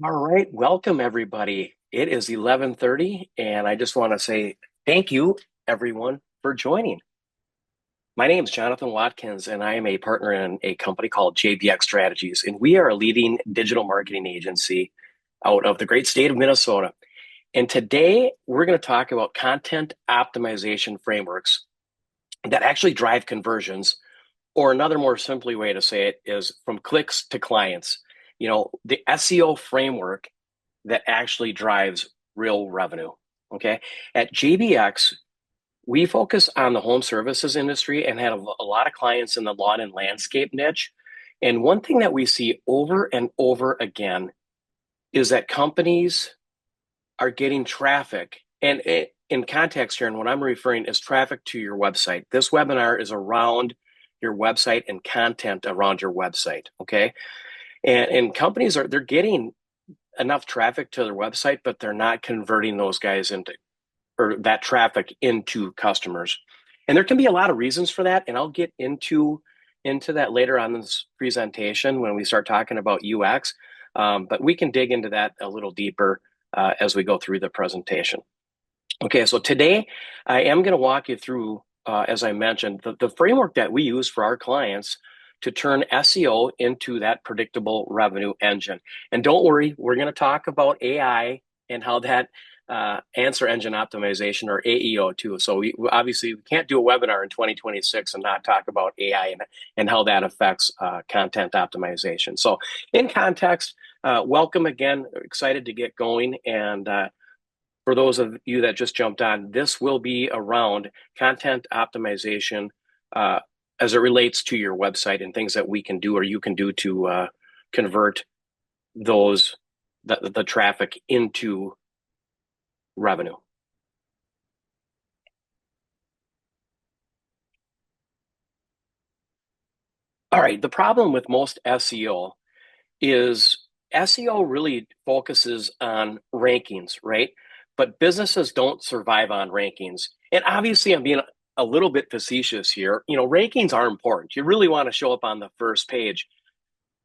All right, welcome everybody. It is 11:30 and I just want to say thank you everyone for joining. My name is Jonathan Watkins and I am a partner in a company called JBX Strategies, and we are a leading digital marketing agency out of the great state of Minnesota. And today we're going to talk about content optimization frameworks that actually drive conversions, or another more simply way to say it is from clicks to clients. The SEO framework that actually drives real revenue. Okay. At JBX, we focus on the home services industry and have a lot of clients in the lawn and landscape niche. And one thing that we see over and over again is that companies are getting traffic. And in context here, and what I'm referring is traffic to your website. This webinar is around your website and content around your website. Okay. And companies they're getting enough traffic to their website, but they're not converting those guys into, or that traffic into customers. And there can be a lot of reasons for that. And I'll get into that later on in this presentation when we start talking about UX. But we can dig into that a little deeper as we go through the presentation. Okay, so today I am going to walk you through, as I mentioned, the framework that we use for our clients to turn SEO into that predictable revenue engine. And don't worry, we're going to talk about AI and how that answer engine optimization, or AEO, too. So we obviously can't do a webinar in 2026 and not talk about AI and how that affects content optimization. So in context, welcome again, excited to get going. And for those of you that just jumped on, this will be around content optimization as it relates to your website and things that we can do or you can do to convert the traffic into revenue. All right, the problem with most SEO is SEO really focuses on rankings, right? But businesses don't survive on rankings. And obviously, I'm being a little bit facetious here. Rankings are important. You really want to show up on the first page.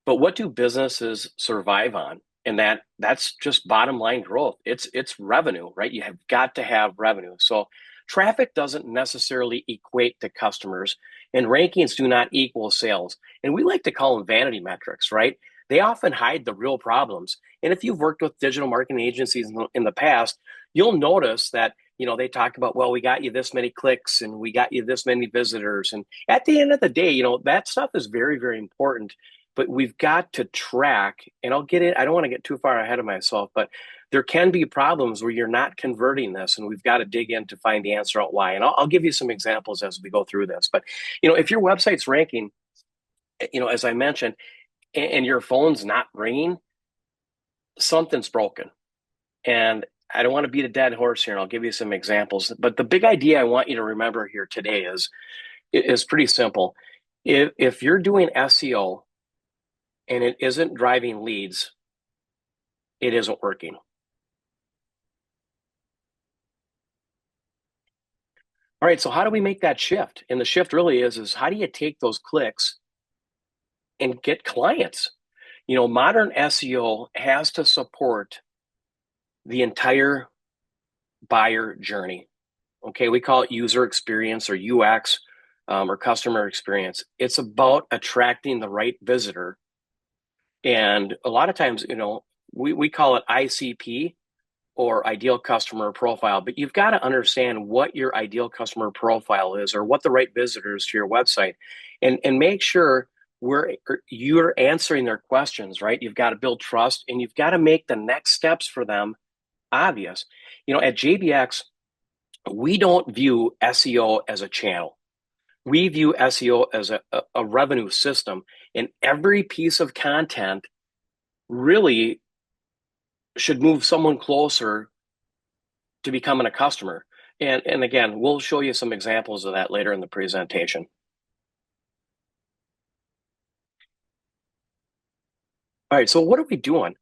But what do businesses survive on? And that's just bottom line growth. It's revenue, right? You have got to have revenue. So traffic doesn't necessarily equate to customers, and rankings do not equal sales. And we like to call them vanity metrics, right? They often hide the real problems. And if you've worked with digital marketing agencies in the past, you'll notice that they talk about, well, we got you this many clicks and we got you this many visitors. And at the end of the day, that stuff is very, very important. But we've got to track, and I'll get it. I don't want to get too far ahead of myself, but there can be problems where you're not converting this, and we've got to dig in to find the answer out why. And I'll give you some examples as we go through this. But if your website's ranking, as I mentioned, and your phone's not ringing, something's broken. And I don't want to beat a dead horse here, and I'll give you some examples. But the big idea I want you to remember here today is pretty simple. If you're doing SEO and it isn't driving leads, it isn't working. All right, so how do we make that shift? And the shift really is how do you take those clicks and get clients? Modern SEO has to support the entire buyer journey. Okay, we call it user experience or UX, or customer experience. It's about attracting the right visitor. And a lot of times, we call it ICP, or ideal customer profile, but you've got to understand what your ideal customer profile is, or what the right visitors to your website, and make sure you're answering their questions, right? You've got to build trust, and you've got to make the next steps for them obvious. At JBX, we don't view SEO as a channel. We view SEO as a revenue system, and every piece of content really should move someone closer to becoming a customer. And again, we'll show you some examples of that later in the presentation. All right, so what are we doing?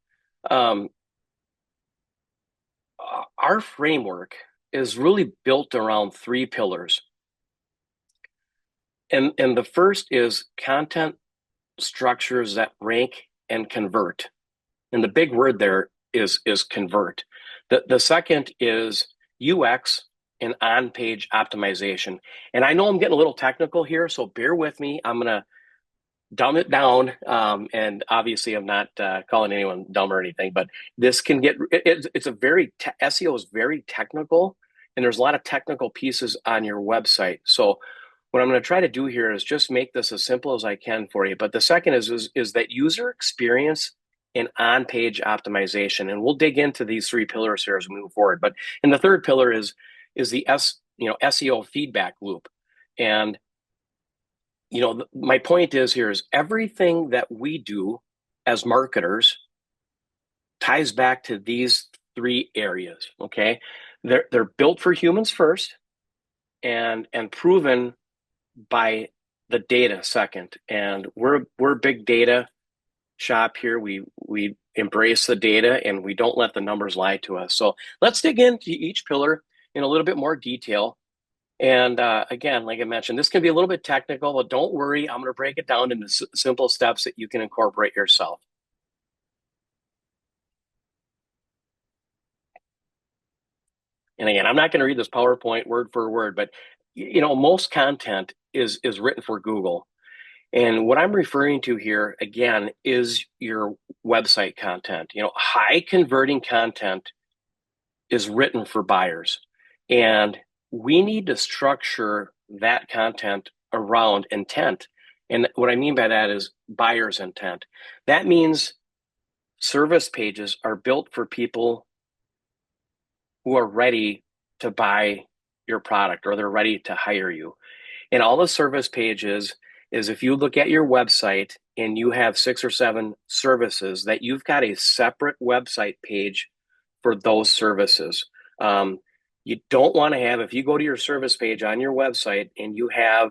Our framework is really built around three pillars. And the first is content structures that rank and convert. And the big word there is convert. The second is UX and on-page optimization. And I know I'm getting a little technical here, so bear with me. I'm going to dumb it down. And obviously, I'm not calling anyone dumb or anything, but this can get it's a very SEO is very technical, and there's a lot of technical pieces on your website. So what I'm going to try to do here is just make this as simple as I can for you. But the second is that user experience and on-page optimization, and we'll dig into these three pillars here as we move forward. But and the third pillar is the SEO feedback loop. And my point is here is everything that we do as marketers ties back to these three areas. Okay, they're built for humans first, and proven by the data second. And we're big data shop here. We embrace the data and we don't let the numbers lie to us. So let's dig into each pillar in a little bit more detail. And again, like I mentioned, this can be a little bit technical, but don't worry. I'm going to break it down into simple steps that you can incorporate yourself. And again, I'm not going to read this PowerPoint word for word, but most content is written for Google. And what I'm referring to here, again, is your website content. High converting content is written for buyers. And we need to structure that content around intent. And what I mean by that is buyer's intent. That means service pages are built for people who are ready to buy your product or they're ready to hire you. And all the service pages is if you look at your website and you have 6 or 7 services, that you've got a separate website page for those services. You don't want to have, if you go to your service page on your website and you have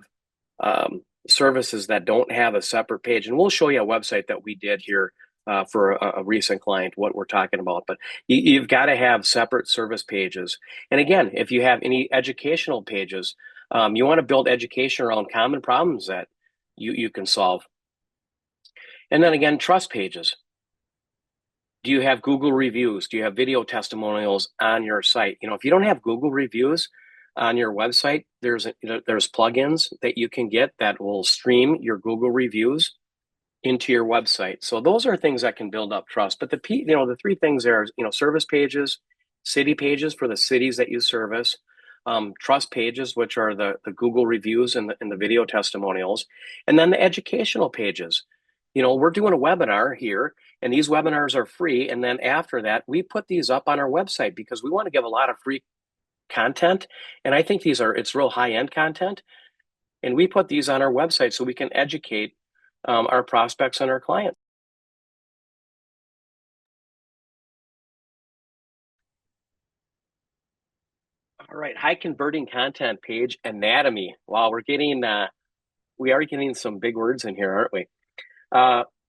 services that don't have a separate page, and we'll show you a website that we did here for a recent client, what we're talking about, but you've got to have separate service pages. And again, if you have any educational pages, you want to build education around common problems that you can solve. And then again, trust pages. Do you have Google reviews? Do you have video testimonials on your site? If you don't have Google reviews on your website, there's plugins that you can get that will stream your Google reviews into your website. So those are things that can build up trust. But the three things there are, service pages, city pages for the cities that you service, trust pages, which are the Google reviews and the video testimonials, and then the educational pages. We're doing a webinar here, and these webinars are free. And then after that, we put these up on our website because we want to give a lot of free content. And I think it's real high-end content. And we put these on our website so we can educate our prospects and our clients. All right, high converting content page anatomy. Wow, we are getting some big words in here, aren't we?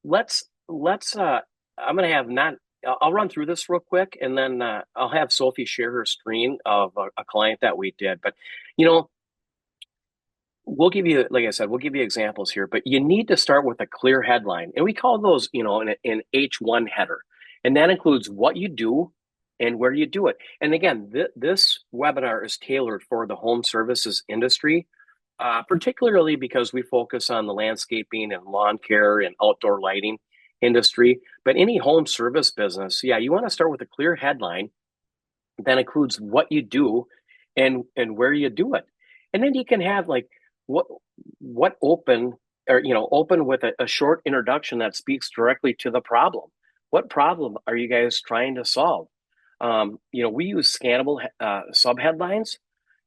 Let's I'm gonna have not. I'll run through this real quick, and then I'll have Sophie share her screen of a client that we did. But we'll give you, like I said, we'll give you examples here. But you need to start with a clear headline, and we call those, an H1 header, and that includes what you do and where you do it. And again, this webinar is tailored for the home services industry. Particularly because we focus on the landscaping and lawn care and outdoor lighting industry. But any home service business, you want to start with a clear headline that includes what you do and where you do it. And then you can have like what open with a short introduction that speaks directly to the problem. What problem are you guys trying to solve? We use scannable subheadlines.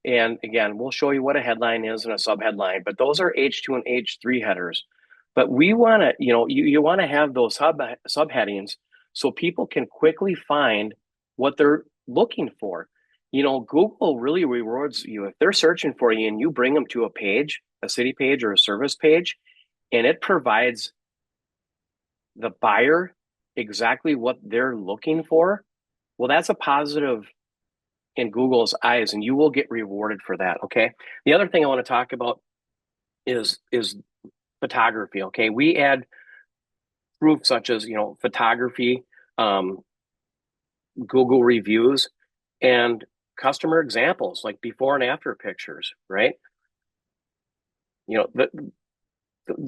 And again, we'll show you what a headline is and a subheadline, but those are H2 and H3 headers. But we want to, you want to have those subheadings so people can quickly find what they're looking for. Google really rewards you if they're searching for you and you bring them to a page, a city page or a service page, and it provides the buyer exactly what they're looking for. Well, that's a positive in Google's eyes, and you will get rewarded for that. Okay. The other thing I want to talk about is photography. Okay. We add proof such as, photography Google reviews, and customer examples like before and after pictures, right? You know,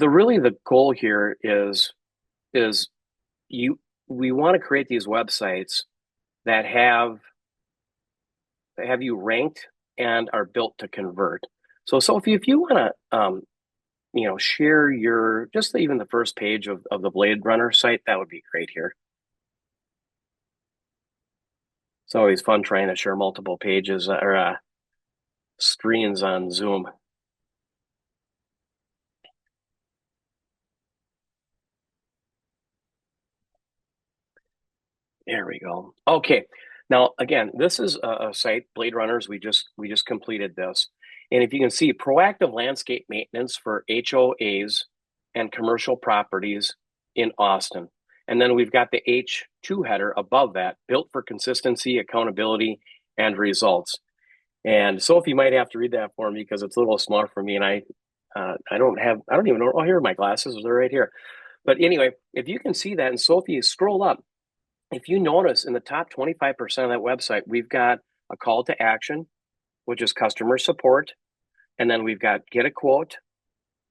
really the goal here is you we want to create these websites that have you ranked and are built to convert. So Sophie, if you want to share your just even the first page of the Blade Runner site, that would be great here. It's always fun trying to share multiple pages or screens on Zoom. There we go. Okay. Now, again, this is a site, Blade Runners. We just completed this. And if you can see, proactive landscape maintenance for HOAs and commercial properties in Austin. And then we've got the H2 header above that, built for consistency, accountability, and results. And Sophie might have to read that for me because it's a little small for me, and I don't even know. Oh, here are my glasses. They're right here. But anyway, if you can see that, and Sophie, scroll up. If you notice in the top 25% of that website, we've got a call to action, which is customer support. And then we've got get a quote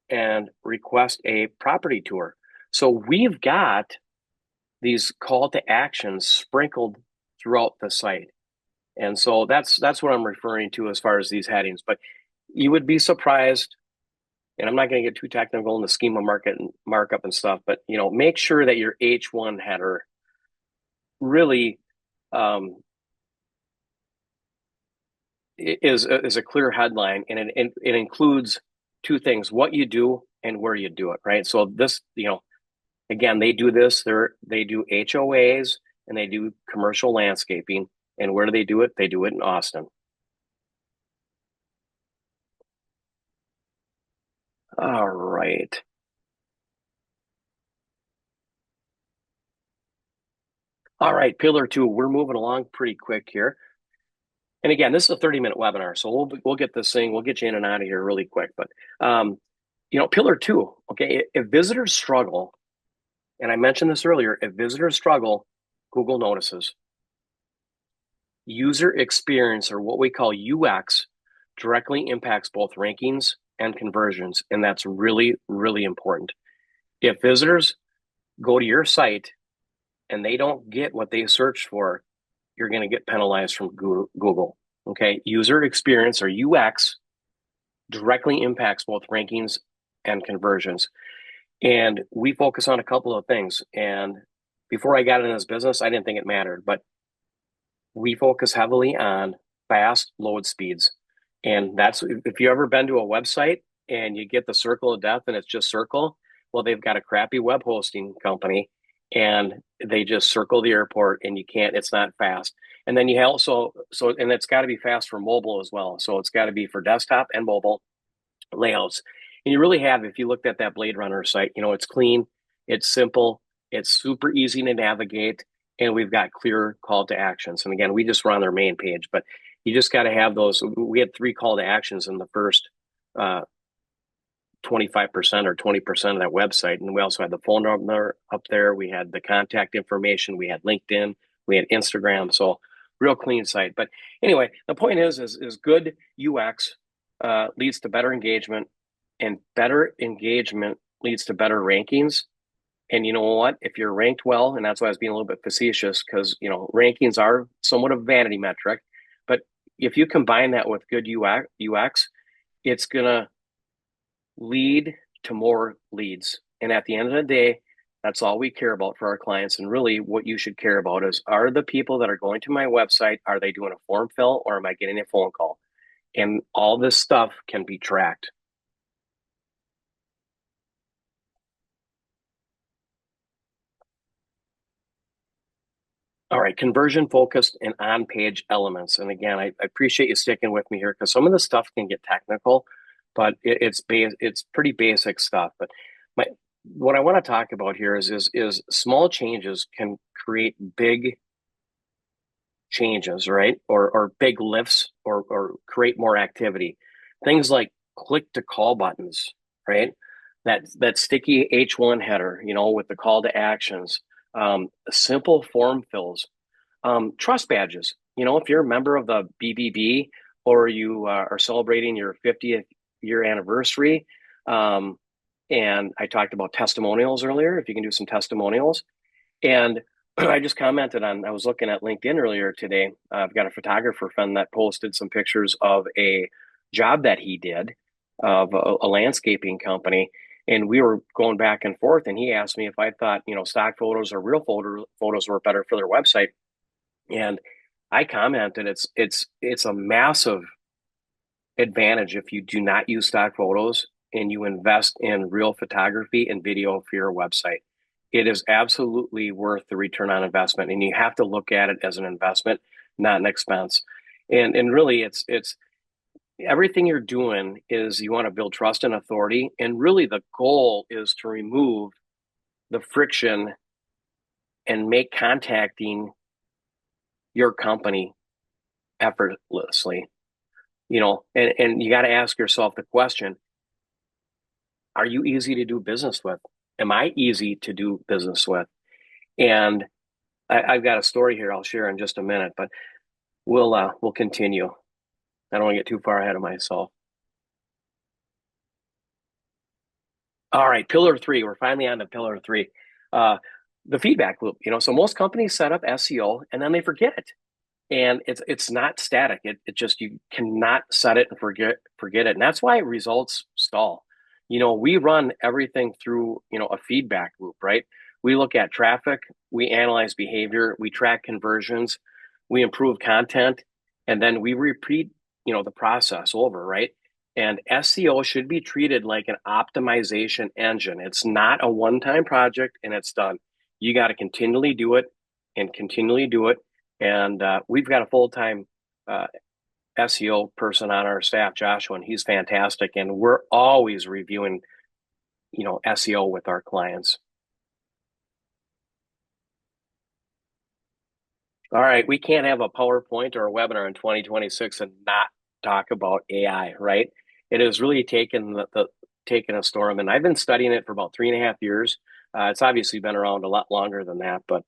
and request a property tour. So we've got these call to actions sprinkled throughout the site. And so that's what I'm referring to as far as these headings. But you would be surprised, and I'm not going to get too technical in the schema market and markup and stuff, but make sure that your H1 header really is a clear headline, and it includes two things: what you do and where you do it. Right. So this, again, they do this. They do HOAs and they do commercial landscaping. And where do they do it? They do it in Austin. All right. All right, pillar two. We're moving along pretty quick here. And again, this is a 30-minute webinar, so we'll get this thing, we'll get you in and out of here really quick. But pillar two, okay, if visitors struggle, and I mentioned this earlier, if visitors struggle, Google notices. User experience, or what we call UX, directly impacts both rankings and conversions, and that's really, really important. If visitors go to your site and they don't get what they search for, you're going to get penalized from Google. Okay, user experience, or UX, directly impacts both rankings and conversions. And we focus on a couple of things. And before I got in this business, I didn't think it mattered, but we focus heavily on fast load speeds. And that's, if you ever been to a website and you get the circle of death and it's just circle, well, they've got a crappy web hosting company and they just circle the airport and it's not fast. And then you also, and it's got to be fast for mobile as well. So it's got to be for desktop and mobile layouts. And you really have, if you looked at that Blade Runner site, it's clean, it's simple, it's super easy to navigate, and we've got clear call to actions. And again, we just run their main page, but you just got to have those. We had 3 call to actions in the first 25% or 20% of that website. And we also had the phone number up there. We had the contact information. We had LinkedIn. We had Instagram. So real clean site. But anyway, the point is good UX leads to better engagement, and better engagement leads to better rankings. And you know what? If you're ranked well, and that's why I was being a little bit facetious, because rankings are somewhat of a vanity metric, but if you combine that with good UX, it's gonna lead to more leads. And at the end of the day, that's all we care about for our clients. And really, what you should care about is, are the people that are going to my website, are they doing a form fill, or am I getting a phone call? And all this stuff can be tracked. All right, conversion focused and on-page elements. And again, I appreciate you sticking with me here, because some of the stuff can get technical, but it's pretty basic stuff. But what I want to talk about here is small changes can create big changes, right? Or big lifts, or create more activity. Things like click to call buttons, right? That sticky H1 header, with the call to actions. simple form fills, trust badges. If you're a member of the BBB or you are celebrating your 50th year anniversary, and I talked about testimonials earlier, if you can do some testimonials. And I just commented I was looking at LinkedIn earlier today. I've got a photographer friend that posted some pictures of a job that he did of a landscaping company. And we were going back and forth, and he asked me if I thought, stock photos or real photos were better for their website. And I commented, it's a massive advantage if you do not use stock photos and you invest in real photography and video for your website. It is absolutely worth the return on investment, and you have to look at it as an investment, not an expense. And really, it's everything you're doing is you want to build trust and authority, and really the goal is to remove the friction and make contacting your company effortlessly. And you got to ask yourself the question, are you easy to do business with? Am I easy to do business with? And I've got a story here I'll share in just a minute, but we'll continue. I don't want to get too far ahead of myself. All right, pillar three. We're finally on to pillar three. The feedback loop. So most companies set up SEO and then they forget it. And it's not static. It just, you cannot set it and forget it. And that's why results stall. We run everything through, a feedback loop, right? We look at traffic, we analyze behavior, we track conversions, we improve content, and then we repeat, the process over, right? And SEO should be treated like an optimization engine. It's not a one-time project and it's done. You got to continually do it and continually do it. And we've got a full-time SEO person on our staff, Joshua, and he's fantastic. And we're always reviewing, SEO with our clients. All right, we can't have a PowerPoint or a webinar in 2026 and not talk about AI, right? It has really taken taken a storm, and I've been studying it for about 3.5 years. It's obviously been around a lot longer than that, but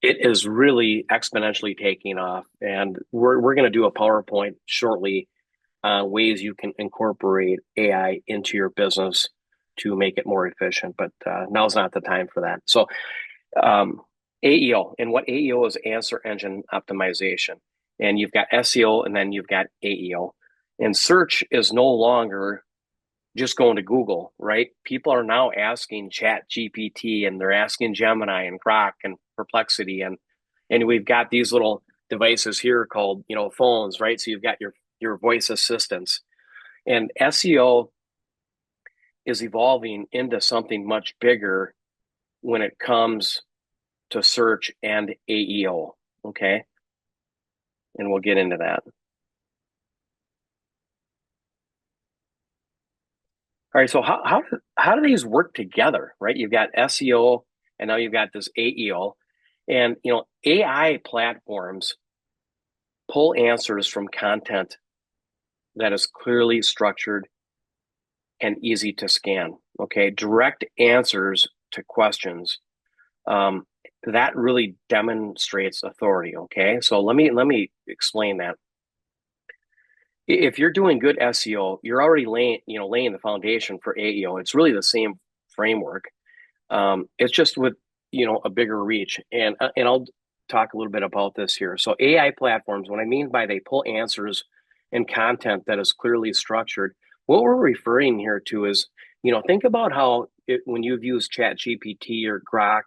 it is really exponentially taking off. And we're going to do a PowerPoint shortly on ways you can incorporate AI into your business to make it more efficient. But now's not the time for that. So AEO, and what AEO is answer engine optimization. And you've got SEO and then you've got AEO. And search is no longer just going to Google, right? People are now asking Chat GPT and they're asking Gemini and Grok and Perplexity, and we've got these little devices here called, phones, right? So you've got your voice assistants, and SEO is evolving into something much bigger when it comes to search and AEO. Okay, and we'll get into that. All right, so how do these work together, right? You've got SEO, and now you've got this AEO, and AI platforms pull answers from content that is clearly structured and easy to scan. Okay, direct answers to questions. That really demonstrates authority. Okay, so let me explain that. If you're doing good SEO, you're already laying the foundation for AEO. It's really the same framework. It's just with a bigger reach, and I'll talk a little bit about this here. So AI platforms, what I mean by they pull answers and content that is clearly structured, what we're referring here to is, think about how when you've used Chat GPT or Grok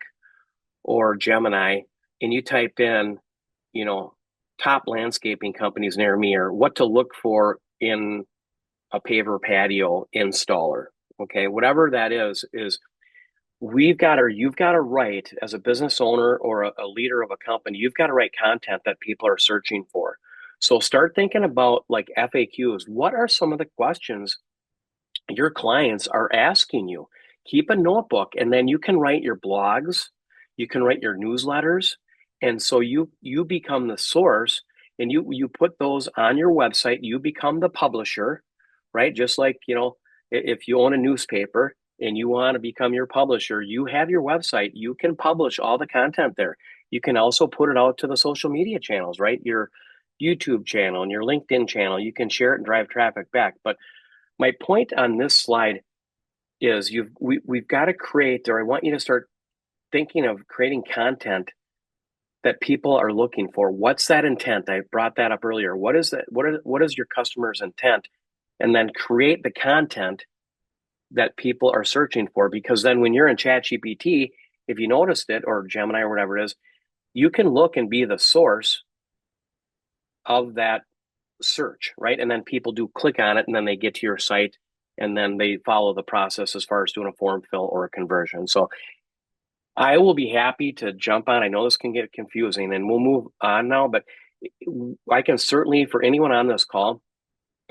or Gemini, and you type in, top landscaping companies near me, or what to look for in a paver patio installer. Okay, whatever that is you've got to write, as a business owner or a leader of a company, you've got to write content that people are searching for. So start thinking about like FAQs. What are some of the questions your clients are asking you? Keep a notebook, and then you can write your blogs, you can write your newsletters, and so you become the source, and you put those on your website. You become the publisher, right? Just like, if you own a newspaper, and you want to become your publisher, you have your website, you can publish all the content there. You can also put it out to the social media channels, right? Your YouTube channel and your LinkedIn channel, you can share it and drive traffic back. But my point on this slide is we've got to create, or I want you to start thinking of creating content that people are looking for. What's that intent? I brought that up earlier. What is that? What is your customer's intent? And then create the content that people are searching for. Because then when you're in ChatGPT, if you noticed it, or Gemini or whatever it is, you can look and be the source of that search, right? And then people do click on it, and then they get to your site, and then they follow the process as far as doing a form fill or a conversion. So I will be happy to jump on. I know this can get confusing, and we'll move on now, but I can certainly, for anyone on this call,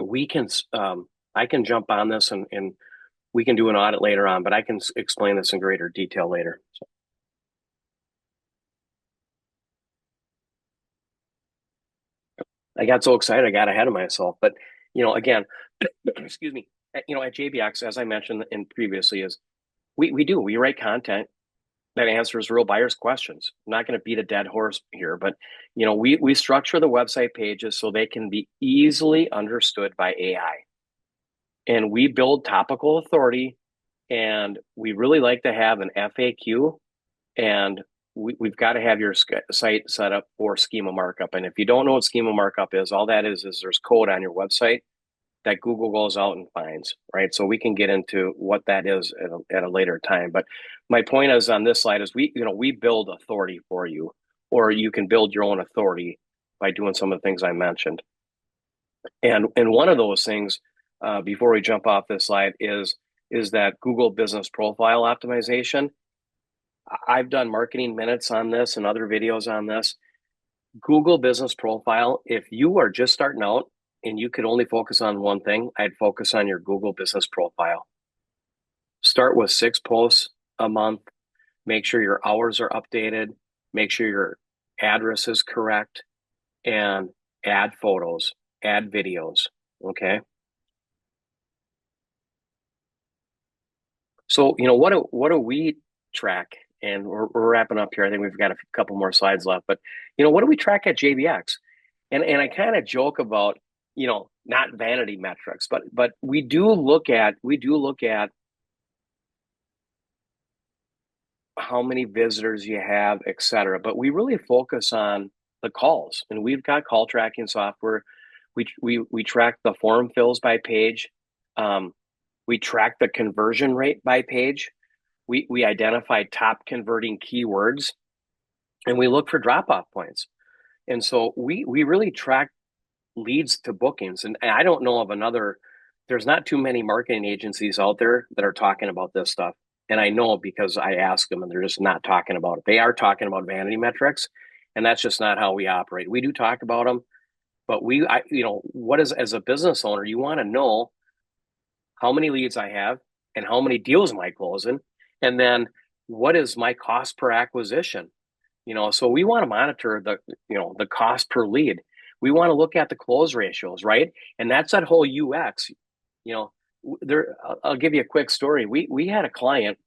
we can, I can jump on this and we can do an audit later on, but I can explain this in greater detail later. So. I got so excited, I got ahead of myself. But, again, excuse me, at JBX, as I mentioned in previously, is we write content that answers real buyers' questions. I'm not going to beat a dead horse here, but we structure the website pages so they can be easily understood by AI. And we build topical authority, and we really like to have an FAQ, and we've got to have your site set up for schema markup. And if you don't know what schema markup is, all that is there's code on your website that Google goes out and finds, right? So we can get into what that is at a later time. But my point is on this slide is we build authority for you, or you can build your own authority by doing some of the things I mentioned. And one of those things, before we jump off this slide, is that Google Business Profile Optimization. I've done marketing minutes on this and other videos on this. Google Business Profile, if you are just starting out and you could only focus on one thing, I'd focus on your Google Business Profile. Start with 6 posts a month. Make sure your hours are updated. Make sure your address is correct, and add photos, add videos. Okay. So, what do we track? And we're wrapping up here. I think we've got a couple more slides left, but what do we track at JBX? And I kind of joke about, not vanity metrics, but we do look at how many visitors you have, et cetera. But we really focus on the calls, and we've got call tracking software. We track the form fills by page. We track the conversion rate by page. We identify top converting keywords, and we look for drop-off points. And so we really track leads to bookings. And I don't know of there's not too many marketing agencies out there that are talking about this stuff. And I know because I ask them and they're just not talking about it. They are talking about vanity metrics, and that's just not how we operate. We do talk about them, but as a business owner, you want to know how many leads I have and how many deals am I closing, and then what is my cost per acquisition? So we want to monitor the cost per lead. We want to look at the close ratios, right? And that's that whole UX. I'll give you a quick story. We had a client,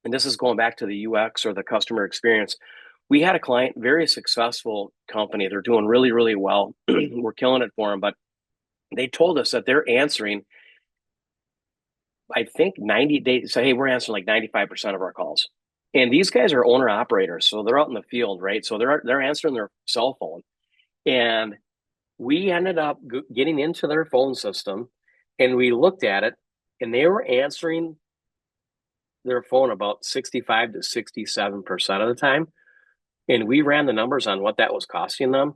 and this is going back to the UX or the customer experience. We had a client, very successful company. They're doing really, really well. We're killing it for them, but they told us that they're answering, I think 90 days. So, hey, we're answering like 95% of our calls. And these guys are owner operators, so they're out in the field, right? So they're answering their cell phone, and we ended up getting into their phone system, and we looked at it, and they were answering their phone about 65 to 67% of the time. And we ran the numbers on what that was costing them.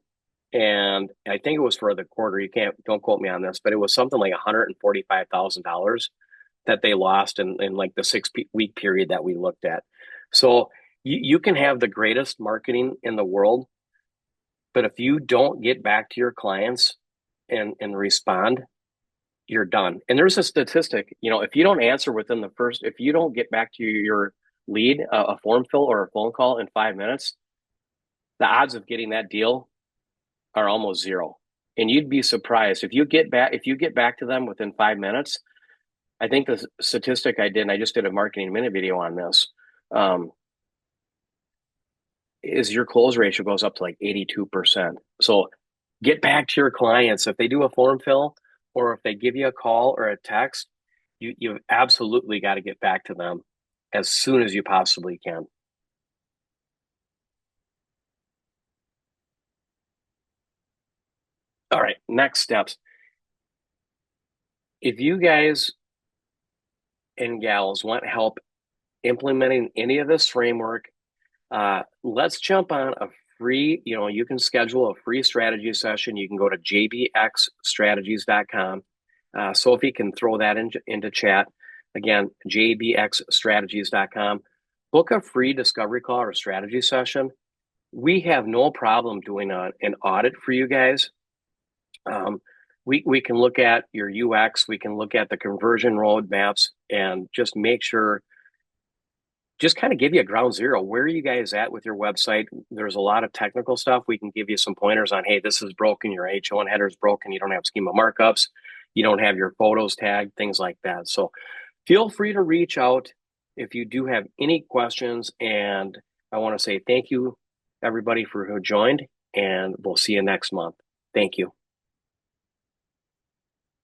And I think it was for the quarter. Don't quote me on this, but it was something like $145,000 that they lost in like the 6-week period that we looked at. So you can have the greatest marketing in the world, but if you don't get back to your clients and respond, you're done. And there's a statistic, if you don't answer if you don't get back to your lead, a form fill or a phone call in 5 minutes, the odds of getting that deal are almost zero. And you'd be surprised if you get back to them within 5 minutes, I think the statistic I did, and I just did a marketing minute video on this, um, is your close ratio goes up to like 82%. So get back to your clients. If they do a form fill or if they give you a call or a text, you've absolutely got to get back to them as soon as you possibly can. All right, next steps. If you guys and gals want help implementing any of this framework, let's jump on a free, you can schedule a free strategy session. You can go to jbxstrategies.com. Sophie can throw that into chat. Again, jbxstrategies.com. Book a free discovery call or strategy session. We have no problem doing an audit for you guys. We can look at your UX, we can look at the conversion roadmaps, and just make sure, just kind of give you a ground zero. Where are you guys at with your website? There's a lot of technical stuff. We can give you some pointers on, hey, this is broken, your H1 header is broken, you don't have schema markups, you don't have your photos tagged, things like that. So feel free to reach out if you do have any questions. And I want to say thank you, everybody, for who joined, and we'll see you next month. Thank you.